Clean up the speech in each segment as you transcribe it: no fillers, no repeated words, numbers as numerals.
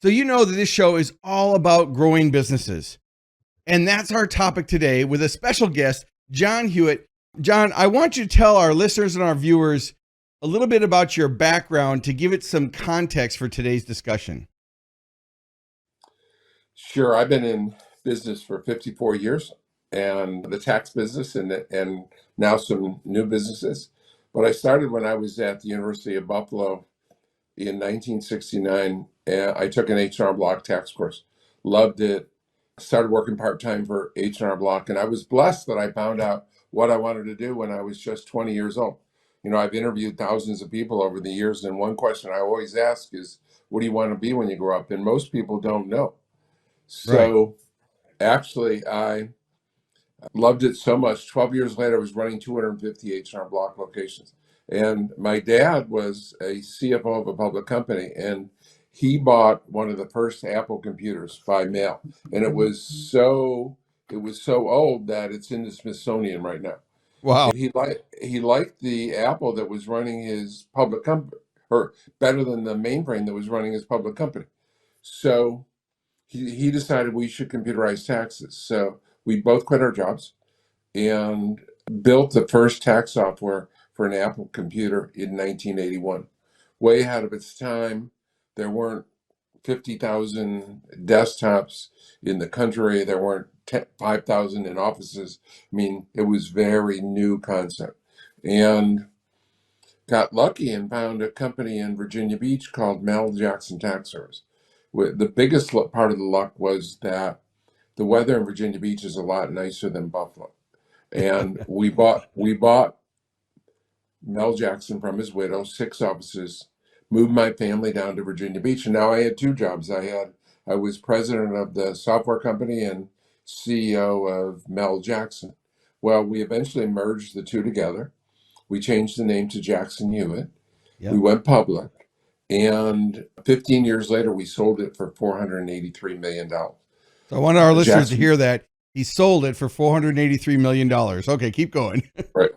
So you know that this show is all about growing businesses. And that's our topic today with a special guest, John Hewitt. John, I want you to tell our listeners and our viewers a little bit about your background to give it some context for today's discussion. Sure. I've been in business for 54 years and the tax business and now some new businesses. But I started when I was at the University of Buffalo in 1969. And I took an H&R Block tax course. Loved it. Started working part-time for H&R Block. And I was blessed that I found out what I wanted to do when I was just 20 years old. You know, I've interviewed thousands of people over the years. And one question I always ask is, what do you want to be when you grow up? And most people don't know. Right. So actually, I loved it so much. 12 years later, I was running 250 H&R Block locations. And my dad was a CFO of a public company, and he bought one of the first Apple computers by mail. And it was so old that it's in the Smithsonian right now. Wow. And he liked the Apple that was running his public company, or better than the mainframe that was running his public company. So he decided we should computerize taxes. So we both quit our jobs and built the first tax software for an Apple computer in 1981. Way ahead of its time. There weren't 50,000 desktops in the country. There weren't 5,000 in offices. I mean, it was very new concept. And got lucky and found a company in Virginia Beach called Mel Jackson Tax Service. The biggest part of the luck was that the weather in Virginia Beach is a lot nicer than Buffalo. And we bought Mel Jackson from his widow, 6 offices, moved my family down to Virginia Beach, and now I had 2 jobs. I was president of the software company and CEO of Mel Jackson. Well, we eventually merged the two together. We changed the name to Jackson Hewitt. We Yep. went public, and 15 years later, we sold it for $483 million. So I want our listeners to Jackson, hear that he sold it for $483 million. Okay, keep going. right.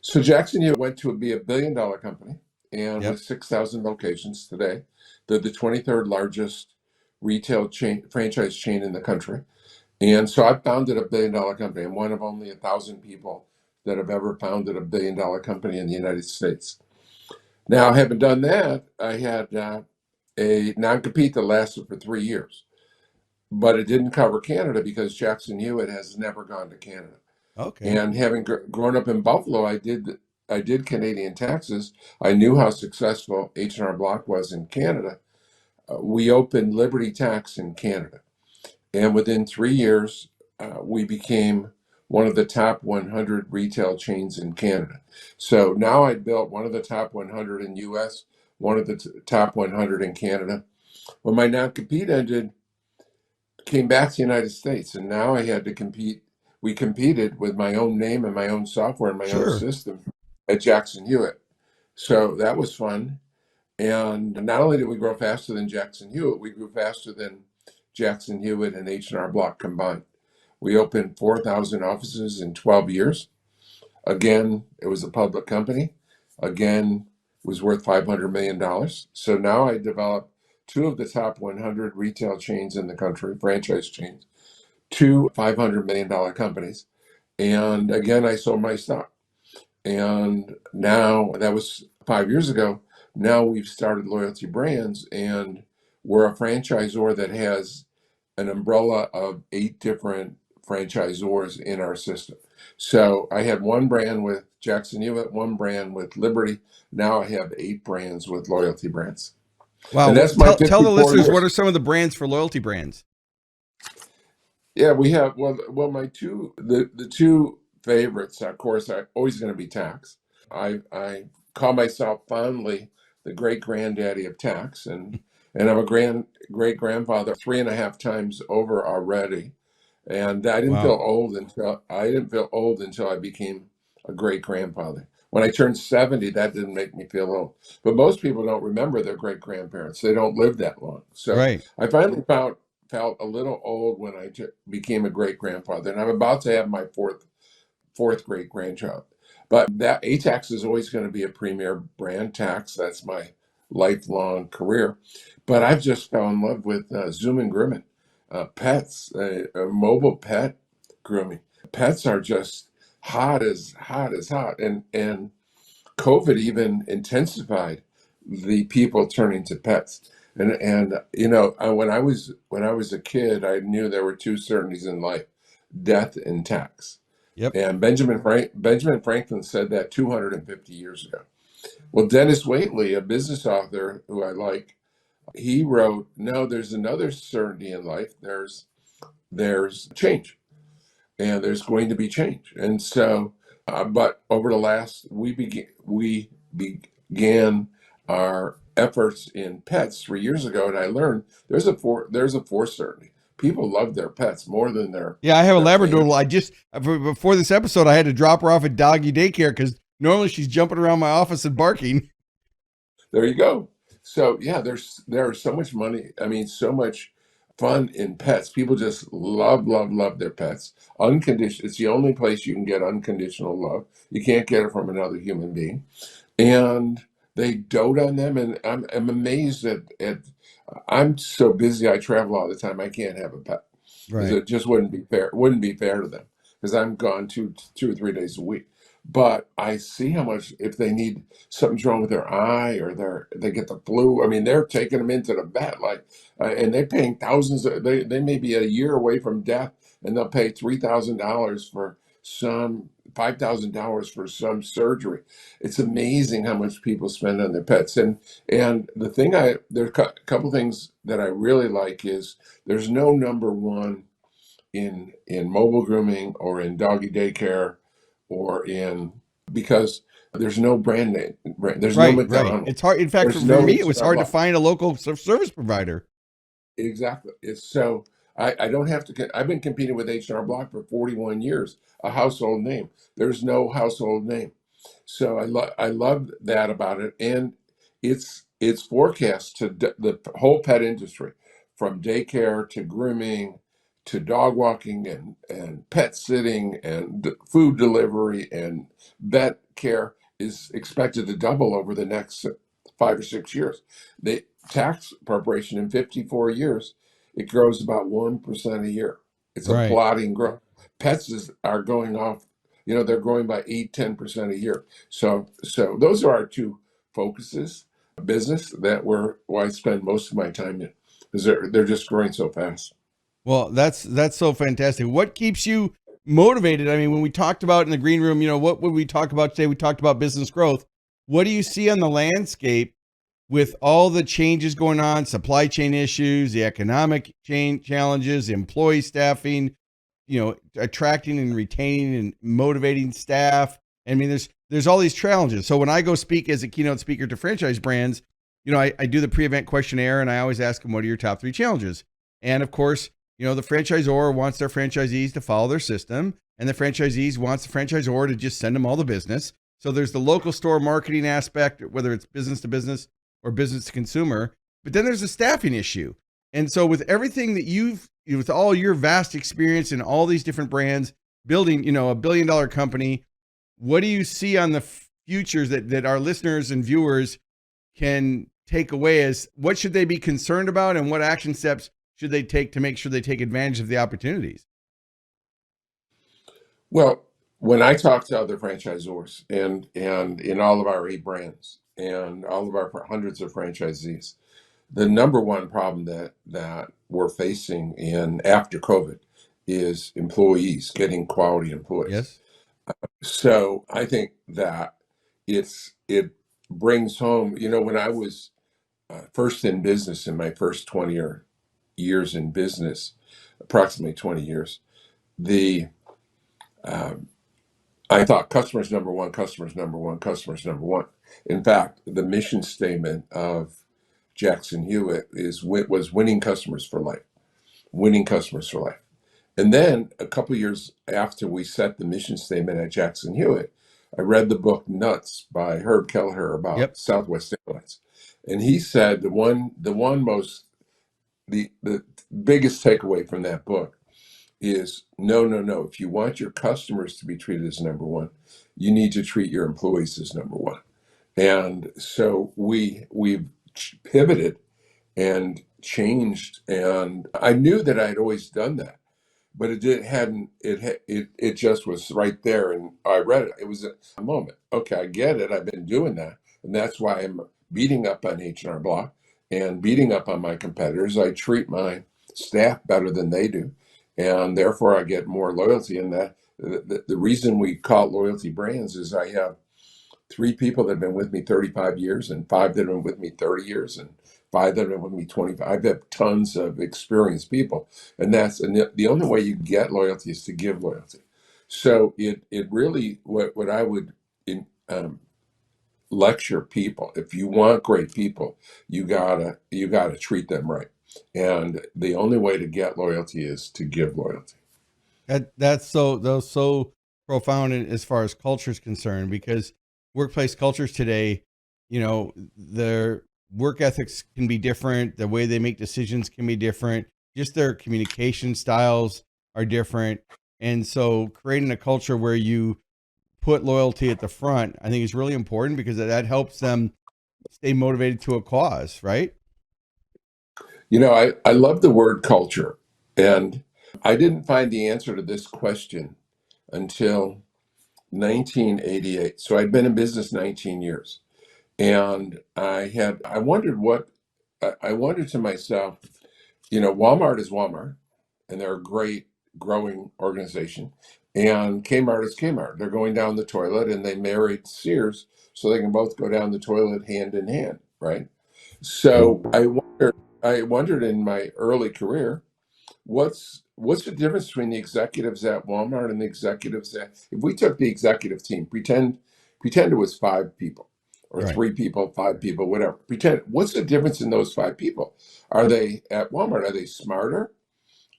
So Jackson Hewitt went to be a $1 billion company, and Yep. with 6,000 locations today, they're the 23rd largest retail chain, franchise chain in the country. And so I founded a $1 billion company. I'm one of only 1,000 people that have ever founded a $1 billion company in the United States. Now, having done that, I had a non-compete that lasted for 3 years, but it didn't cover Canada because Jackson Hewitt has never gone to Canada. Okay. And having grown up in Buffalo, I did Canadian taxes. I knew how successful H&R Block was in Canada. We opened Liberty Tax in Canada, and within 3 years, we became one of the top 100 retail chains in Canada. So now I built one of the top 100 in U.S., one of the top 100 in Canada. When my non-compete ended, came back to the United States, and now I had to compete. We competed with my own name and my own software and my own Sure. system at Jackson Hewitt. So that was fun. And not only did we grow faster than Jackson Hewitt, we grew faster than Jackson Hewitt and H&R Block combined. We opened 4,000 offices in 12 years. Again, it was a public company. Again, was worth $500 million. So now I developed two of the top 100 retail chains in the country, franchise chains, two $500 million companies. And again, I sold my stock. And now that was 5 years ago. Now we've started Loyalty Brands, and we're a franchisor that has an umbrella of 8 different franchisors in our system. So I had one brand with Jackson Hewitt, one brand with Liberty. Now I have 8 brands with Loyalty Brands. Wow. And that's my Tell the 54 listeners what years. are some of the brands for loyalty brands? Yeah, we have my the two favorites, of course, are always going to be tax. I call myself fondly the great granddaddy of tax, and I'm a great grandfather 3.5 times over already. And Wow. I didn't feel old until I became a great grandfather. When I turned 70, that didn't make me feel old. But most people don't remember their great grandparents. They don't live that long. So Right. I finally felt a little old when I became a great grandfather, and I'm about to have my fourth great grandchild. But that ATAX is always going to be a premier brand tax. That's my lifelong career. But I've just fell in love with Zoom and Grooming, pets, mobile pet grooming. Pets are just hot as hot, and COVID even intensified the people turning to pets. And when I was a kid, I knew there were two certainties in life: death and tax. Yep. And Benjamin Franklin said that 250 years ago. Well, Dennis Waitley, a business author who I like, he wrote, "No, there's another certainty in life. There's change, and there's going to be change." And so, but over the last, we began our efforts in pets 3 years ago, and I learned there's a fourth certainty. People love their pets more than Yeah, I have a their Labradoodle. family. I just before this episode, I had to drop her off at doggy daycare because normally she's jumping around my office and barking. There you go. So yeah, there's so much money. I mean, so much fun in pets. People just love their pets. Unconditional. It's the only place you can get unconditional love. You can't get it from another human being, and they dote on them. And I'm amazed at. I'm so busy. I travel all the time. I can't have a pet because Right. it just wouldn't be fair. It wouldn't be fair to them because I'm gone 2 or 3 days a week. But I see how much if they need something's wrong with their eye or they get the flu. I mean, they're taking them into the vet, like, and they're paying thousands. They may be a year away from death, and they'll pay $3,000 for some, $5,000 for some surgery. It's amazing how much people spend on their pets. And the thing there's a couple things that I really like is there's no number one in mobile grooming or in doggy daycare or in because there's no brand name. There's no Right, right. It's McDonald's. hard. In fact, There's for no me, it was hard to Starbucks. find a local service provider. Exactly. It's so I don't have to. I've been competing with H&R Block for 41 years, a household name. There's no household name. So I love that about it, and it's forecast to the whole pet industry, from daycare to grooming to dog walking and pet sitting and food delivery and vet care is expected to double over the next 5 or 6 years. The tax preparation in 54 years, it grows about 1% a year. It's a Right. plodding growth. Are going off, they're growing by 8-10% a year. So those are our two focuses, business that where I spend most of my time in, because they're just growing so fast. Well, that's so fantastic. What keeps you motivated? I mean, when we talked about in the green room, what would we talk about today? We talked about business growth. What do you see on the landscape with all the changes going on, supply chain issues, the economic chain challenges, employee staffing, attracting and retaining and motivating staff? I mean, there's all these challenges. So when I go speak as a keynote speaker to franchise brands, I do the pre-event questionnaire and I always ask them, what are your top 3 challenges? And of course, the franchisor wants their franchisees to follow their system, and the franchisees wants the franchisor to just send them all the business. So there's the local store marketing aspect, whether it's business to business or business to consumer. But then there's the staffing issue. And so with everything that with all your vast experience in all these different brands, building, a billion-dollar company, what do you see on the futures that our listeners and viewers can take away as what should they be concerned about and what action steps should they take to make sure they take advantage of the opportunities? Well, when I talk to other franchisors and in all of our 8 brands and all of our hundreds of franchisees, the number one problem that we're facing in after COVID is employees, getting quality employees. Yes. So I think that it brings home, when I was first in business in my first 20 years in business, approximately 20 years, the um, I thought customers number one, customers number one, customers number one. In fact, the mission statement of Jackson Hewitt was winning customers for life, winning customers for life. And then a couple years after we set the mission statement at Jackson Hewitt, I read the book Nuts by Herb Kelleher about Yep. Southwest Airlines. And he said the biggest takeaway from that book is no, no, no. If you want your customers to be treated as number one, you need to treat your employees as number one. And so we've pivoted and changed, and I knew that I'd always done that, but it just was right there, and I read it. It was a moment. Okay, I get it. I've been doing that, and that's why I'm beating up on H&R Block and beating up on my competitors. I treat my staff better than they do, and therefore I get more loyalty. And that the reason we call it loyalty brands is I have three people that have been with me 35 years, and five that have been with me 30 years, and five that have been with me 25. I've had tons of experienced people, and the only way you get loyalty is to give loyalty. So it really, what I would um, lecture people, if you want great people, you gotta treat them right, and the only way to get loyalty is to give loyalty. That's so profound as far as culture is concerned, because workplace cultures today, their work ethics can be different, the way they make decisions can be different, just their communication styles are different. And so creating a culture where you put loyalty at the front, I think is really important, because that helps them stay motivated to a cause, right? I love the word culture, and I didn't find the answer to this question until 1988. So I'd been in business 19 years, and I wondered I wondered to myself, Walmart is Walmart, and they're a great growing organization, and Kmart is Kmart. They're going down the toilet, and they married Sears so they can both go down the toilet hand in hand, right? So I wondered in my early career, what's the difference between the executives at Walmart and the executives at, if we took the executive team, pretend it was five people or Right. three people, five people, whatever. Pretend, what's the difference in those five people? Are they at Walmart? Are they smarter?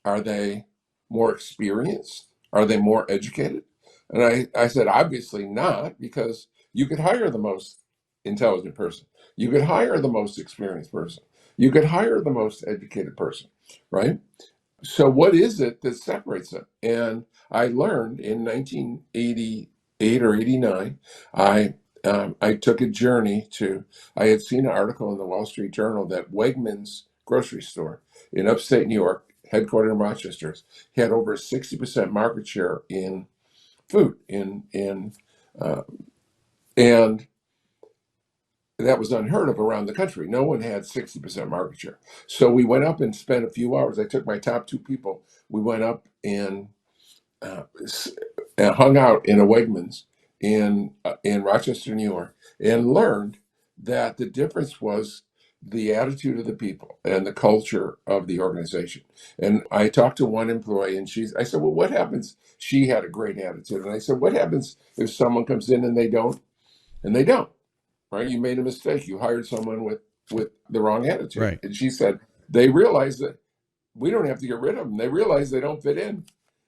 Are they more experienced? Are they more educated? And I said, obviously not, because you could hire the most intelligent person. You could hire the most experienced person. You could hire the most educated person, right? So what is it that separates them? And I learned in 1988 or 89, I took a journey to, I had seen an article in the Wall Street Journal that Wegmans grocery store in upstate New York, headquartered in Rochester, had over 60% market share in food, uh, and that was unheard of around the country. No one had 60% market share. So we went up and spent a few hours. I took my top two people. We went up and uh, and hung out in a Wegmans in Rochester, New York, and learned that the difference was the attitude of the people and the culture of the organization. And I talked to one employee, and I said, "Well, what happens?" She had a great attitude, and I said, "What happens if someone comes in and they don't?" And they don't, right? You made a mistake. You hired someone with the wrong attitude. Right. And she said, they realize that we don't have to get rid of them. They realize they don't fit in,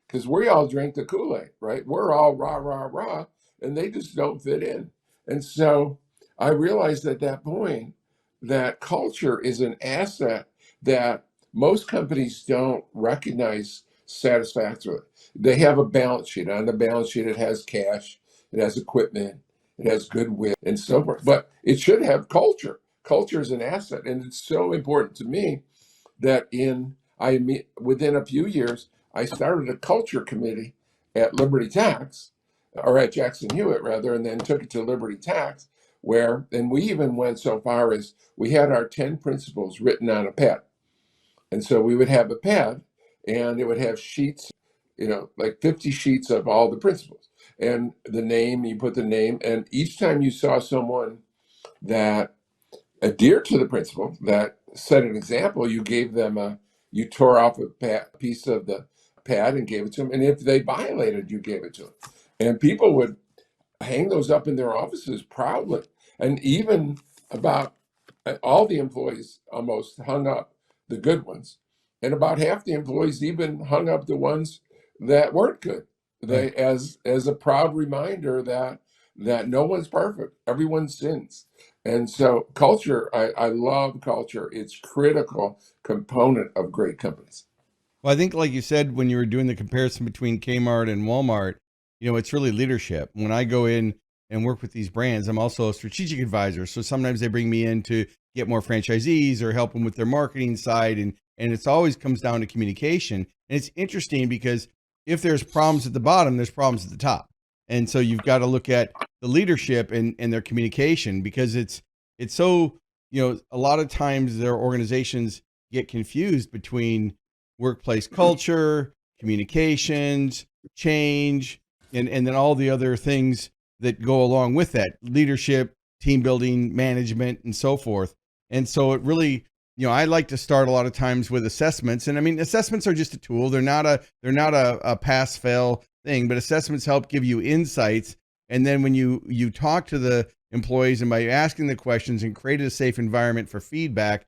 because we all drink the Kool-Aid, right? We're all rah, rah, rah, and they just don't fit in. And so I realized at that point that culture is an asset that most companies don't recognize satisfactorily. They have a balance sheet. On the balance sheet, it has cash, it has equipment, it has goodwill, and so forth. But it should have culture. Culture is an asset. And it's so important to me that within a few years, I started a culture committee at Liberty Tax, or at Jackson Hewitt rather, and then took it to Liberty Tax, and we even went so far as we had our 10 principles written on a pad. And so we would have a pad, and it would have sheets, like 50 sheets of all the principles. And the name, you put the name, and each time you saw someone that adhered to the principle, that set an example, you tore off a piece of the pad and gave it to them. And if they violated, you gave it to them. And people would hang those up in their offices proudly. And even about all the employees almost hung up the good ones. And about half the employees even hung up the ones that weren't good. Right. As a proud reminder that no one's perfect, everyone sins. And so culture, I love culture. It's critical component of great companies. Well, I think, like you said, when you were doing the comparison between Kmart and Walmart, it's really leadership. When I go in and work with these brands, I'm also a strategic advisor. So sometimes they bring me in to get more franchisees or help them with their marketing side. And it's always comes down to communication. And it's interesting because if there's problems at the bottom, there's problems at the top. And so you've got to look at the leadership and their communication, because it's so, a lot of times their organizations get confused between workplace culture, communications, change, and then all the other things that go along with that: leadership, team building, management, and so forth. And so it really, I like to start a lot of times with assessments. And I mean, assessments are just a tool. They're not a pass fail thing, but assessments help give you insights. And then when you talk to the employees, and by asking the questions and create a safe environment for feedback,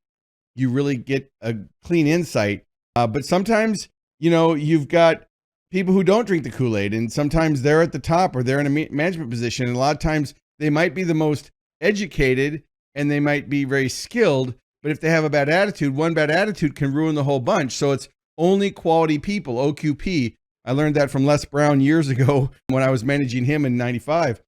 you really get a clean insight. But sometimes, you've got people who don't drink the Kool-Aid, and sometimes they're at the top or they're in a management position. And a lot of times they might be the most educated and they might be very skilled, but if they have a bad attitude, one bad attitude can ruin the whole bunch. So it's only quality people, OQP. I learned that from Les Brown years ago when I was managing him in 95.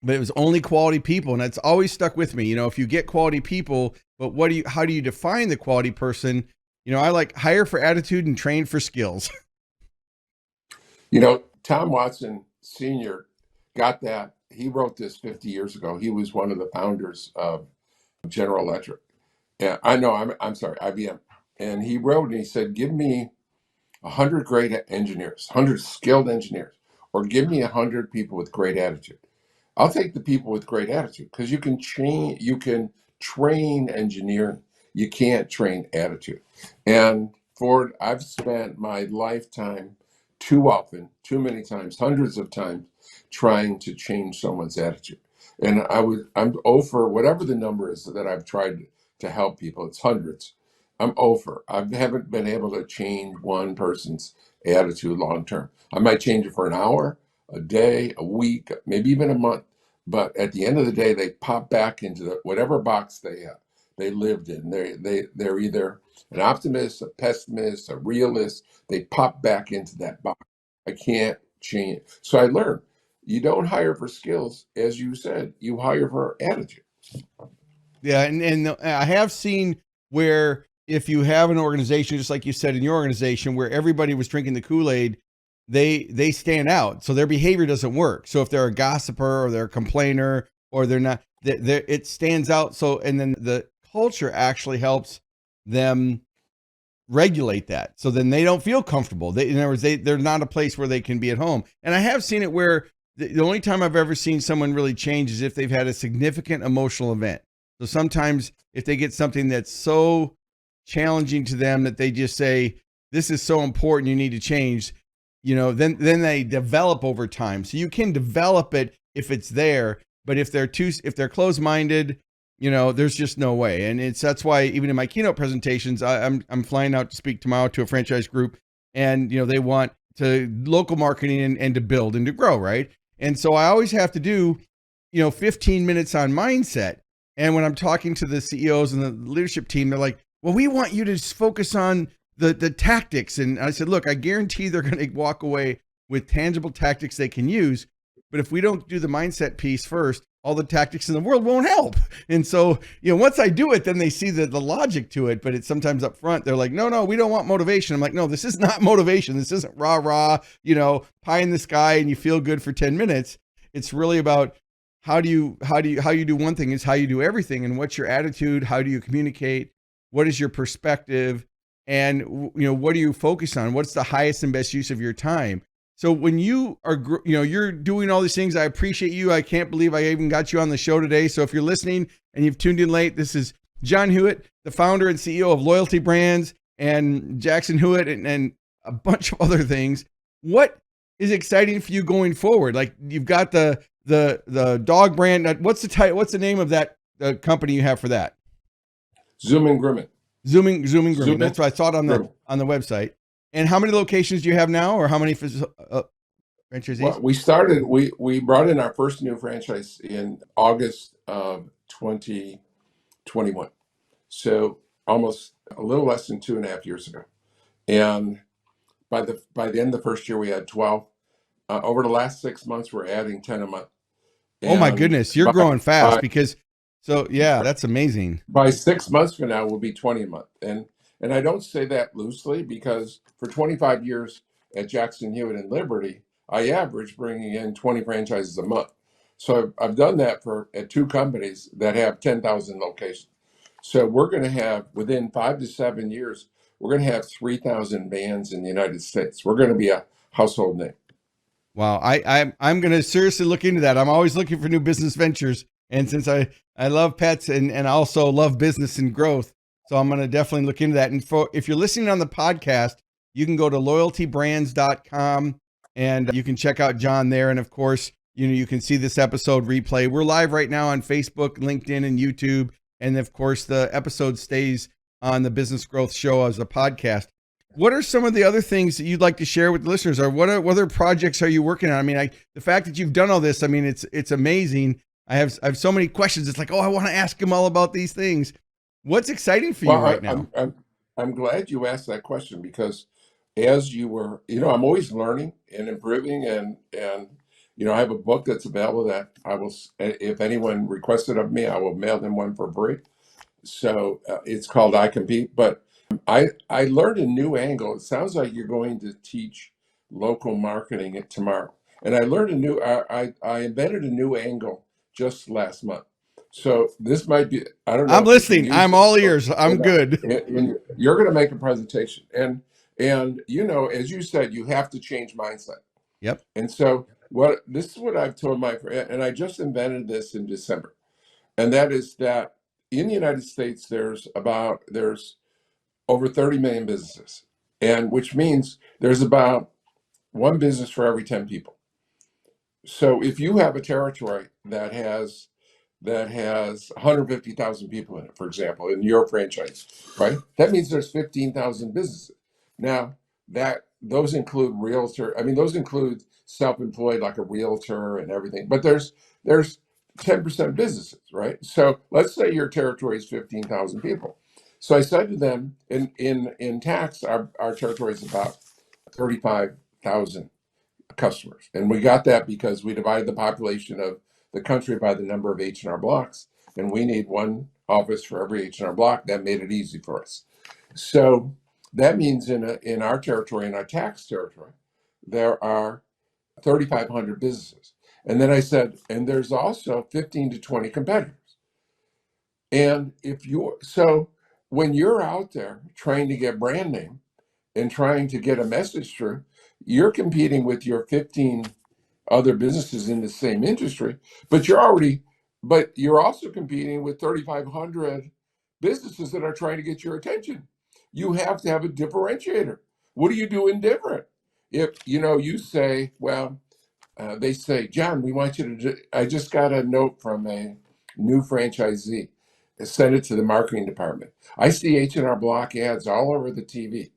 But it was only quality people, and that's always stuck with me. If you get quality people, but how do you define the quality person? I like hire for attitude and train for skills. Tom Watson Sr. got that. He wrote this 50 years ago. He was one of the founders of General Electric. Yeah, I know. I'm sorry, IBM. And he wrote and he said, "Give me 100 great engineers, 100 skilled engineers, or give me 100 people with great attitude. I'll take the people with great attitude, because you can train engineering. You can't train attitude." And Ford, I've spent my lifetime too often, too many times, hundreds of times, trying to change someone's attitude. And I'm over whatever the number is that I've tried to help people. It's hundreds. I'm over. I haven't been able to change one person's attitude long term. I might change it for an hour, a day, a week, maybe even a month. But at the end of the day, they pop back into whatever box they lived in. They're either an optimist, a pessimist, a realist. They pop back into that box. I can't change it. So I learned, you don't hire for skills, as you said. You hire for attitude. Yeah, and I have seen where if you have an organization, just like you said in your organization, where everybody was drinking the Kool-Aid, they stand out. So their behavior doesn't work. So if they're a gossiper or they're a complainer or they're not, it stands out. So, and then the culture actually helps them regulate that. So then they don't feel comfortable. In other words, they're not a place where they can be at home. And I have seen it where the only time I've ever seen someone really change is if they've had a significant emotional event. So sometimes if they get something that's so challenging to them that they just say, "This is so important, you need to change," then they develop over time. So you can develop it if it's there, but if they're closed-minded, there's just no way. And that's why even in my keynote presentations, I'm flying out to speak tomorrow to a franchise group, and they want to local marketing and to build and to grow, right? And so I always have to do 15 minutes on mindset. And when I'm talking to the CEOs and the leadership team, they're like, "Well, we want you to focus on the tactics." And I said, "Look, I guarantee they're going to walk away with tangible tactics they can use. But if we don't do the mindset piece first, all the tactics in the world won't help." And so, once I do it, then they see the logic to it. But it's sometimes up front, they're like, no, we don't want motivation. I'm like, no, this is not motivation. This isn't rah, pie in the sky and you feel good for 10 minutes. It's really about how you do one thing is how you do everything. And what's your attitude? How do you communicate? What is your perspective? And, what do you focus on? What's the highest and best use of your time? So when you are, you're doing all these things, I appreciate you. I can't believe I even got you on the show today. So if you're listening and you've tuned in late, this is John Hewitt, the founder and CEO of Loyalty Brands and Jackson Hewitt and a bunch of other things. What is exciting for you going forward? Like you've got the dog brand. What's the name of that company you have for that? Zooming Grooming. Zooming Grooming. That's what I saw it on the website. And how many locations do you have now, or how many franchisees? Well, we brought in our first new franchise in August of 2021. So almost a little less than 2.5 years ago. And by the end of the first year, we had 12. Over the last 6 months, we're adding 10 a month. Oh my goodness, you're growing fast because So yeah, that's amazing. By 6 months from now, will be 20 a month. And I don't say that loosely because for 25 years at Jackson Hewitt and Liberty, I averaged bringing in 20 franchises a month. So I've done that for at two companies that have 10,000 locations. So we're going to have within 5 to 7 years, we're going to have 3,000 bands in the United States. We're going to be a household name. Wow, I'm going to seriously look into that. I'm always looking for new business ventures, and since I love pets and also love business and growth, so I'm going to definitely look into that. And if you're listening on the podcast, you can go to loyaltybrands.com and you can check out John there. And of course, you can see this episode replay. We're live right now on Facebook, LinkedIn, and YouTube, and of course, the episode stays on the Business Growth Show as a podcast. What are some of the other things that you'd like to share with the listeners, or what other projects are you working on? I mean, the fact that you've done all this, I mean, it's amazing. I have so many questions. It's like, oh, I want to ask him all about these things. What's exciting for you right now? I'm glad you asked that question because as you were, I'm always learning and improving, and I have a book that's available that I will, if anyone requests it of me, I will mail them one for free. So it's called I Compete, but I learned a new angle. It sounds like you're going to teach local marketing tomorrow, and I learned I invented a new angle just last month. So this might be, I don't know. I'm listening. I'm all ears. I'm good. And you're going to make a presentation, and as you said, you have to change mindset. Yep. And so this is what I've told my friend, and I just invented this in December, and that is that in the United States, there's over 30 million businesses, and which means there's about one business for every 10 people. So if you have a territory that has 150,000 people in it, for example, in your franchise, right? That means there's 15,000 businesses. Now those include those include self-employed like a realtor and everything, but there's 10% businesses, right? So let's say your territory is 15,000 people. So I said to them, in tax, our territory is about 35,000 customers. And we got that because we divided the population of the country by the number of H&R blocks. And we need one office for every H&R block. That made it easy for us. So that means in our territory, in our tax territory, there are 3,500 businesses. And then I said, and there's also 15 to 20 competitors. And so when you're out there trying to get brand name and trying to get a message through, you're competing with your 15 other businesses in the same industry, but you're also competing with 3,500 businesses that are trying to get your attention. You have to have a differentiator. What are you doing different? If you say, well, they say, John, we want you to I just got a note from a new franchisee. Send it to the marketing department. I see H&R Block ads all over the TV.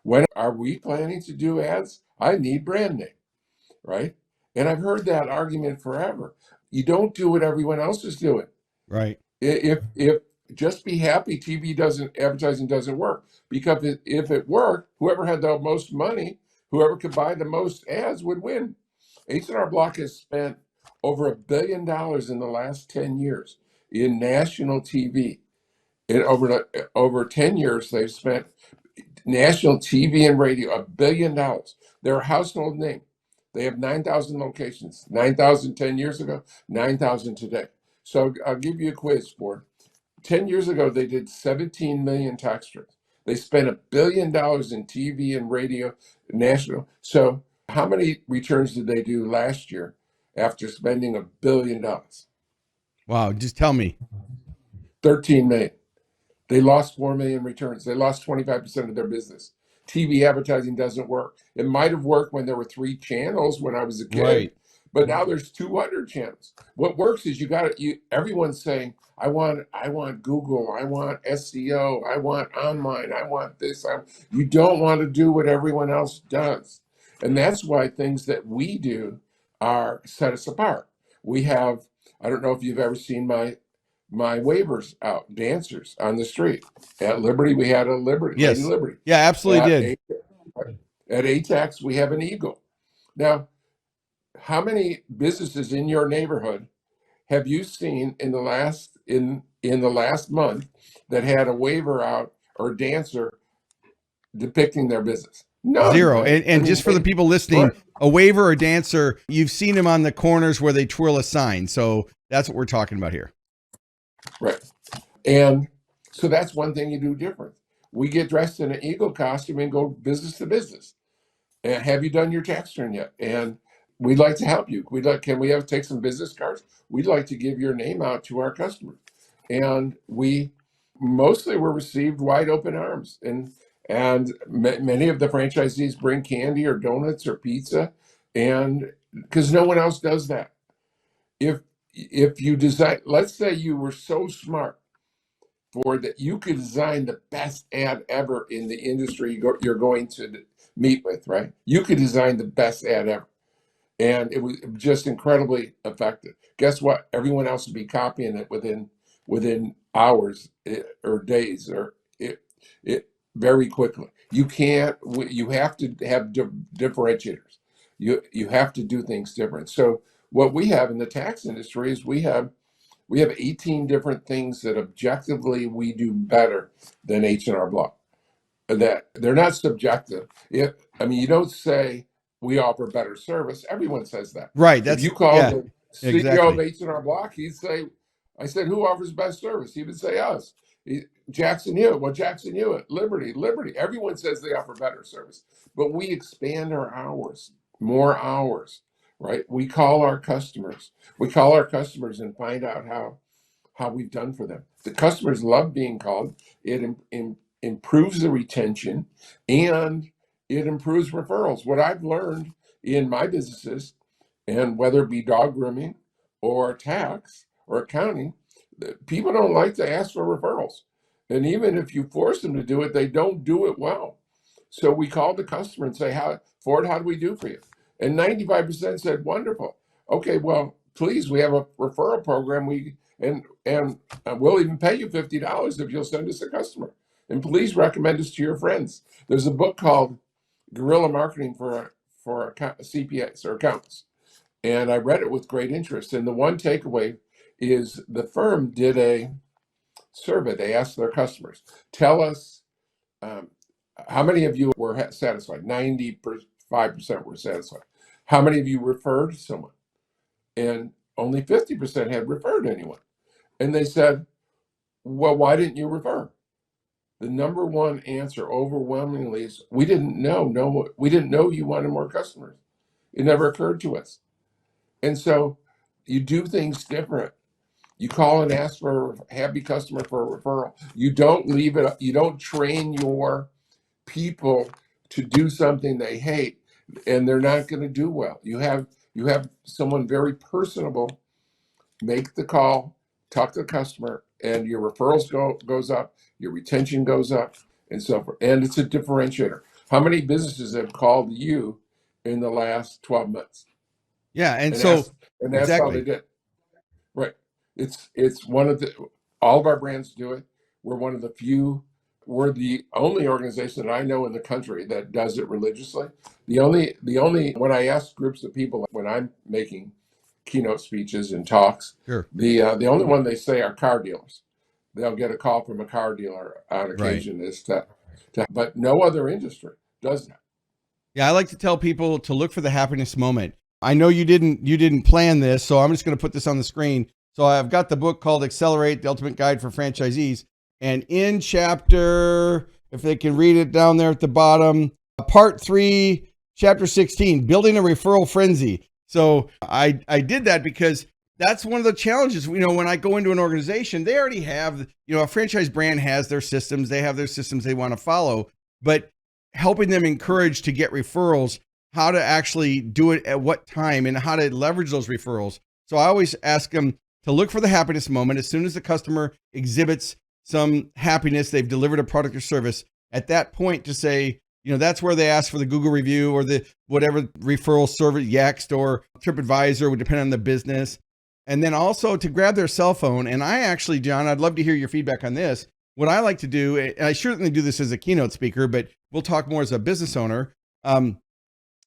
When are we planning to do ads? I need brand name, right? And I've heard that argument forever. You don't do what everyone else is doing. Right. If just be happy, advertising doesn't work, because if it worked, whoever had the most money, whoever could buy the most ads would win. H&R Block has spent over $1 billion in the last 10 years in national TV. In over 10 years, they've spent national TV and radio $1 billion. They're a household name. They have 9,000 locations. 9,000 10 years ago, 9,000 today. So I'll give you a quiz for 10 years ago, they did 17 million tax returns. They spent $1 billion in TV and radio national. So how many returns did they do last year after spending $1 billion? Wow, just tell me. 13 million. They lost 4 million returns. They lost 25% of their business. TV advertising doesn't work. It might have worked when there were 3 channels when I was a kid, Right. but now there's 200 channels. What works is everyone's saying, I want Google, I want SEO, I want online, I want this. You don't want to do what everyone else does. And that's why things that we do are set us apart. I don't know if you've ever seen my waivers out, dancers on the street. At Liberty, we had a Liberty, Yes. Lady Liberty. Yeah, absolutely did. At ATAX, we have an eagle. Now, how many businesses in your neighborhood have you seen in the last month that had a waiver out or dancer depicting their business? None, Zero. right? And just for the people listening, Right, a waiver or dancer, you've seen them on the corners where they twirl a sign. So that's what we're talking about here. right. And so that's one thing you do different. We get dressed in an eagle costume and go business to business. And have you done your tax return yet? And we'd like to help you. Can we take some business cards? We'd like to give your name out to our customers. And we mostly were received wide open arms. And many of the franchisees bring candy or donuts or pizza, and because no one else does that. If you design, let's say you were so smart for that you could design the best ad ever in the industry you're going to meet with, right? You could design the best ad ever. And it was just incredibly effective. Guess what? Everyone else would be copying it within hours or days or it very quickly. You have to have differentiators. You have to do things different. So what we have in the tax industry is we have 18 different things that objectively we do better than H&R Block. That they're not subjective. You don't say we offer better service. Everyone says that. Right. If That's, you call yeah, the CEO of exactly. H&R Block, he'd say, I said, who offers best service? He would say us. Jackson Hewitt. Well, Jackson Hewitt, Liberty. Everyone says they offer better service, but we expand our hours, more hours, right? We call our customers. We call our customers and find out how we've done for them. The customers love being called. It improves the retention and it improves referrals. What I've learned in my businesses, and whether it be dog grooming or tax or accounting, people don't like to ask for referrals. And even if you force them to do it, they don't do it well. So we called the customer and say, Ford, how do we do for you? And 95% said, wonderful. Okay, well, please, we have a referral program. And we'll even pay you $50 if you'll send us a customer. And please recommend us to your friends. There's a book called Guerrilla Marketing for CPAs or accountants. And I read it with great interest. And the one takeaway is the firm did a survey. They asked their customers, tell us how many of you were satisfied? 95% were satisfied. How many of you referred someone? And only 50% had referred anyone. And they said, well, why didn't you refer? The number one answer overwhelmingly is we didn't know. No, we didn't know you wanted more customers. It never occurred to us. And so you do things different. You call and ask for a happy customer for a referral. You don't leave it. You don't train your people to do something they hate and they're not going to do well. You have someone very personable make the call, talk to the customer, and your referrals goes up, your retention goes up, and so forth. And it's a differentiator. How many businesses have called you in the last 12 months? Yeah. And And so, that's how they exactly. did. Right. It's one of the all of our brands do it. We're one of the few. We're the only organization that I know in the country that does it religiously. The only when I ask groups of people when I'm making keynote speeches and talks, Sure. the only one they say are car dealers. They'll get a call from a car dealer on Right. occasion but no other industry does that. Yeah. I like to tell people to look for the happiness moment. I know you didn't plan this, so I'm just going to put this on the screen. So I've got the book called Accelerate, the Ultimate Guide for Franchisees. And in chapter, if they can read it down there at the bottom, part 3, chapter 16, building a referral frenzy. So I did that because that's one of the challenges. When I go into an organization, they already have, a franchise brand has their systems. They have their systems they want to follow, but helping them encourage to get referrals, how to actually do it at what time and how to leverage those referrals. So I always ask them to look for the happiness moment. As soon as the customer exhibits some happiness, they've delivered a product or service, at that point to say, that's where they ask for the Google review or the whatever referral service, Yext or TripAdvisor, would depend on the business. And then also to grab their cell phone. And I actually, John, I'd love to hear your feedback on this. What I like to do, and I certainly do this as a keynote speaker, but we'll talk more as a business owner.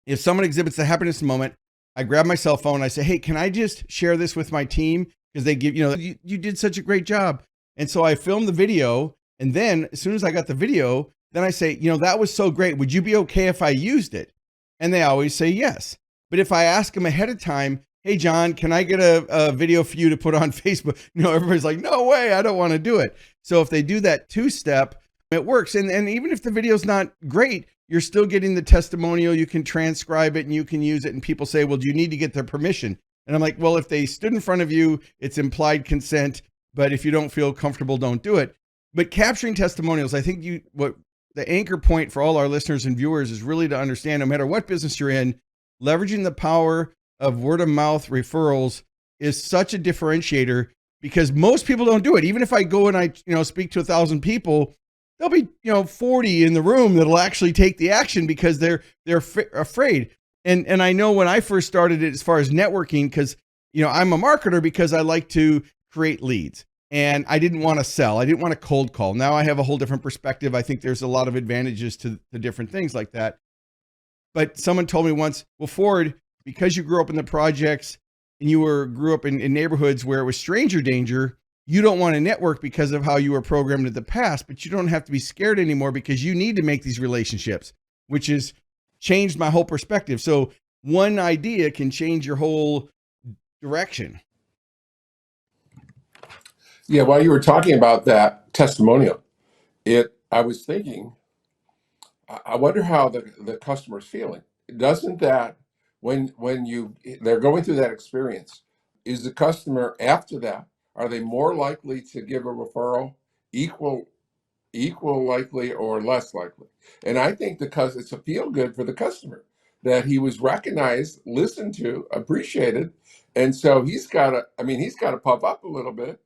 If someone exhibits the happiness moment, I grab my cell phone. I say, hey, can I just share this with my team? because they give, you did such a great job. And so I filmed the video. And then as soon as I got the video, then I say, that was so great. Would you be okay if I used it? And they always say yes. But if I ask them ahead of time, hey, John, can I get a video for you to put on Facebook? Everybody's like, no way, I don't want to do it. So if they do that 2-step, it works. And even if the video's not great, you're still getting the testimonial. You can transcribe it and you can use it. And people say, well, do you need to get their permission? And I'm like, well, if they stood in front of you, it's implied consent. But if you don't feel comfortable, don't do it. But capturing testimonials, I think what the anchor point for all our listeners and viewers is really to understand, no matter what business you're in, leveraging the power of word of mouth referrals is such a differentiator, because most people don't do it. Even if I go and I speak to 1,000 people, there'll be 40 in the room that'll actually take the action because they're afraid. And I know when I first started it, as far as networking, because I'm a marketer, because I like to create leads. And I didn't want to sell. I didn't want to cold call. Now I have a whole different perspective. I think there's a lot of advantages to different things like that. But someone told me once, well, Ford, because you grew up in the projects and you grew up in neighborhoods where it was stranger danger, you don't want to network because of how you were programmed in the past, but you don't have to be scared anymore because you need to make these relationships, which has changed my whole perspective. So one idea can change your whole direction. Yeah, while you were talking about that testimonial, I was thinking, I wonder how the customer's feeling. Doesn't that, when they're going through that experience, is the customer after that, are they more likely to give a referral, equal likely or less likely? And I think because it's a feel good for the customer that he was recognized, listened to, appreciated. And so he's got to puff up a little bit,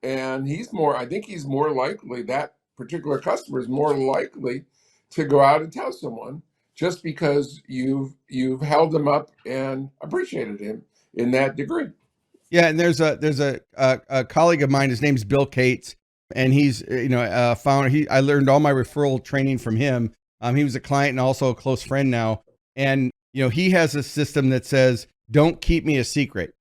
and I think he's more likely, that particular customer is more likely to go out and tell someone, just because you've held him up and appreciated him in that degree. Yeah, and there's a colleague of mine. His name's Bill Cates, and he's a founder. I learned all my referral training from him. He was a client and also a close friend now. And he has a system that says, "Don't keep me a secret."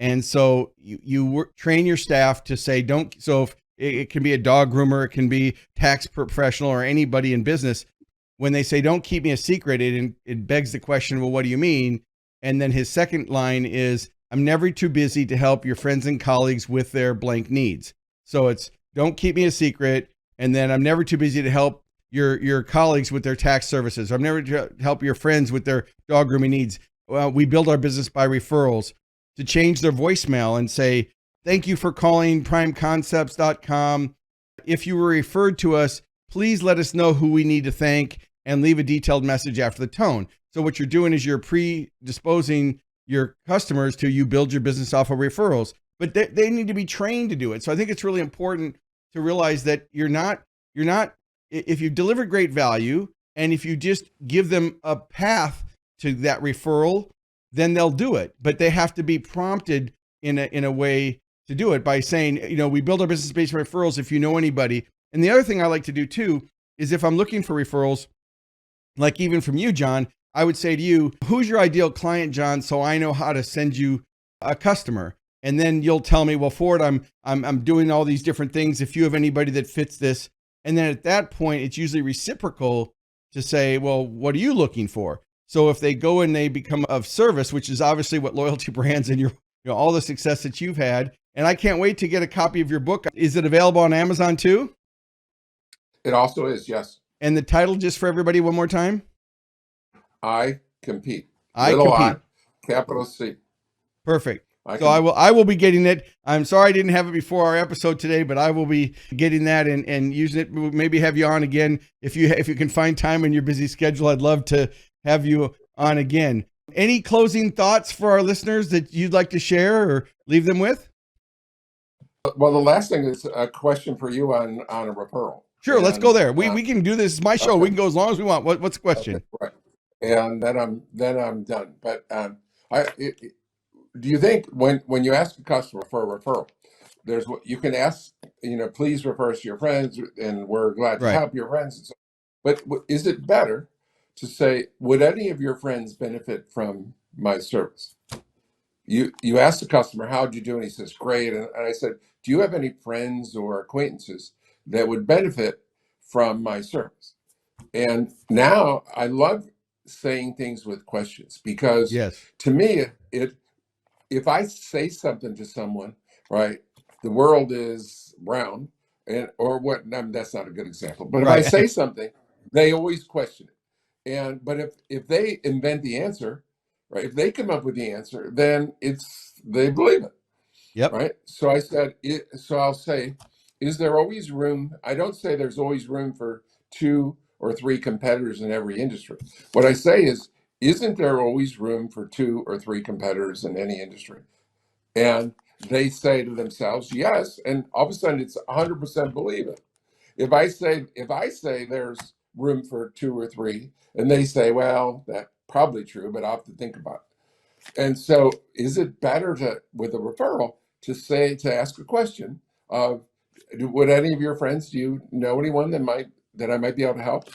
And so you train your staff to say, "Don't." So if it can be a dog groomer, it can be tax professional, or anybody in business. When they say, "Don't keep me a secret," it begs the question, well, what do you mean? And then his second line is, "I'm never too busy to help your friends and colleagues with their blank needs." So it's, don't keep me a secret. And then, I'm never too busy to help your colleagues with their tax services. I'm never to help your friends with their dog grooming needs. Well, we build our business by referrals. To change their voicemail and say, "Thank you for calling primeconcepts.com. If you were referred to us, please let us know who we need to thank and leave a detailed message after the tone." So what you're doing is you're predisposing your customers to you build your business off of referrals, but they need to be trained to do it. So I think it's really important to realize that you're not, if you deliver great value and if you just give them a path to that referral, then they'll do it. But they have to be prompted in a way to do it by saying, we build our business based on referrals if you know anybody. And the other thing I like to do too is, if I'm looking for referrals, like even from you, John, I would say to you, "Who's your ideal client, John, so I know how to send you a customer?" And then you'll tell me, "Well, Ford, I'm doing all these different things. If you have anybody that fits this." And then at that point, it's usually reciprocal to say, "Well, what are you looking for?" So if they go and they become of service, which is obviously what loyalty brands and all the success that you've had. And I can't wait to get a copy of your book. Is it available on Amazon too? It also is, yes. And the title, just for everybody, one more time. I compete. I Little compete. I, capital C. Perfect. So I will be getting it. I'm sorry I didn't have it before our episode today, but I will be getting that and using it. We'll maybe have you on again if you can find time in your busy schedule. I'd love to have you on again. Any closing thoughts for our listeners that you'd like to share or leave them with? Well, the last thing is a question for you on a referral. Sure, let's go there. We can do this. It's my show. Okay. We can go as long as we want. What's the question? Okay, right. And then I'm done. But do you think when you ask a customer for a referral, there's what you can ask, please refer us to your friends, and we're glad to Right. help your friends. But is it better to say, would any of your friends benefit from my service? you ask the customer, how'd you do? And he says, great. And I said, do you have any friends or acquaintances that would benefit from my service? And now I love saying things with questions, because Yes. to me, it if I say something to someone, right, the world is round, and or what? I mean, that's not a good example, but if I Right. say something, they always question it. But if they invent the answer, right, if they come up with the answer, then they believe it, Yep. right? So I said, so I'll say, is there always room? I don't say there's always room for two or three competitors in every industry. What I say is, isn't there always room for two or three competitors in any industry? And they say to themselves, yes. And all of a sudden it's 100% believe it. If I say there's room for two or three, and they say, well, that's probably true, but I'll have to think about it. And so is it better with a referral, to ask a question of, would any of your friends, do you know anyone that I might be able to help?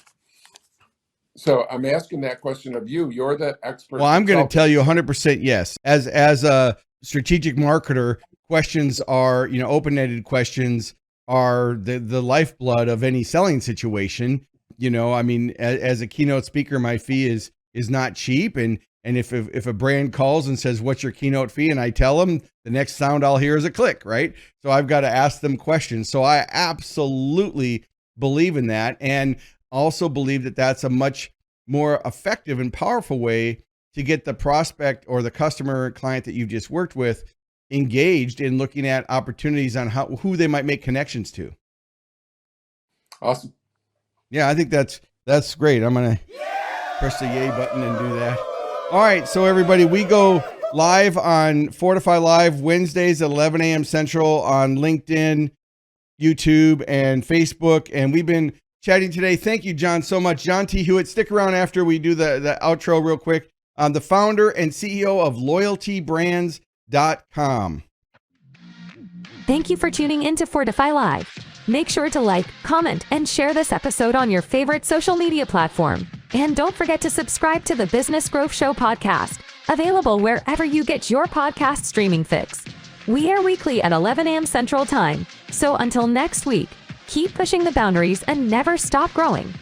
So I'm asking that question of you. You're the expert Well, I'm going to consultant. tell you 100% yes. As a strategic marketer, questions are, open-ended questions are the lifeblood of any selling situation. I mean, as a keynote speaker, my fee is not cheap, and if a brand calls and says, "What's your keynote fee?" and I tell them, the next sound I'll hear is a click, right? So I've got to ask them questions. So I absolutely believe in that, and also believe that that's a much more effective and powerful way to get the prospect or the customer or client that you've just worked with engaged in looking at opportunities on who they might make connections to. Awesome. Yeah, I think that's great. I'm going to press the yay button and do that. All right, so everybody, we go live on Fordify Live Wednesdays at 11 a.m. Central on LinkedIn, YouTube, and Facebook. And we've been chatting today. Thank you, John, so much. John T. Hewitt, stick around after we do the outro real quick. The founder and CEO of LoyaltyBrands.com. Thank you for tuning in to Fordify Live. Make sure to like, comment, and share this episode on your favorite social media platform. And don't forget to subscribe to the Business Growth Show podcast, available wherever you get your podcast streaming fix. We air weekly at 11 a.m. Central Time. So until next week, keep pushing the boundaries and never stop growing.